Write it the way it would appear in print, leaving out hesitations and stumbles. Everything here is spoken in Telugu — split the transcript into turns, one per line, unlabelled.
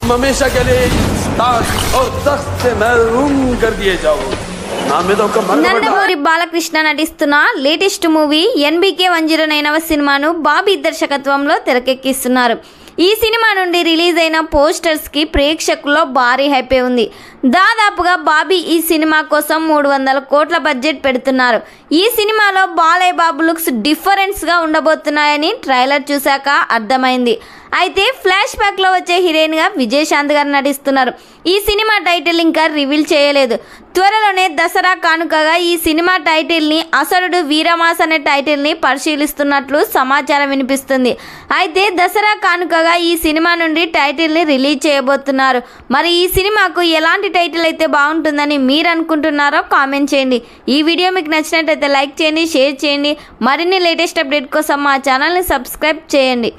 तुम हमेशा के लिए ताज और तख्त से महरूम कर दिए जाओ। నందమూరి బాలకృష్ణ నటిస్తున్న లేటెస్ట్ మూవీ NBK 109వ సినిమాను బాబీ దర్శకత్వంలో తెరకెక్కిస్తున్నారు. ఈ సినిమా నుండి రిలీజ్ అయిన పోస్టర్స్ కి ప్రేక్షకుల్లో భారీ హైప్ ఉంది. దాదాపుగా బాబీ ఈ సినిమా కోసం 300 కోట్ల బడ్జెట్ పెడుతున్నారు. ఈ సినిమాలో బాలయ్య బాబు లుక్స్ డిఫరెన్స్ గా ఉండబోతున్నాయని ట్రైలర్ చూశాక అర్థమైంది. అయితే ఫ్లాష్ బ్యాక్ లో వచ్చే హీరోయిన్ గా విజయశాంతి గారు నటిస్తున్నారు. ఈ సినిమా టైటిల్ ఇంకా రివీల్ చేయలేదు. త్వరలోనే దసరా కానుకగా ఈ సినిమా టైటిల్ ని అసరుడు వీరమాస్ అనే టైటిల్ ని పరిశీలిస్తున్నట్లు సమాచారం వినిపిస్తుంది. అయితే దసరా కానుకగా ఈ సినిమా నుండి టైటిల్ ని రిలీజ్ చేయబోతున్నారు. మరి ఈ సినిమాకు ఎలాంటి టైటిల్ అయితే బాగుంటుందని మీరు అనుకుంటున్నారో కామెంట్ చేయండి. ఈ వీడియో మీకు నచ్చినట్లయితే లైక్ చేయండి, షేర్ చేయండి. మరిన్ని లేటెస్ట్ అప్డేట్ కోసం మా ఛానల్ని సబ్స్క్రైబ్ చేయండి.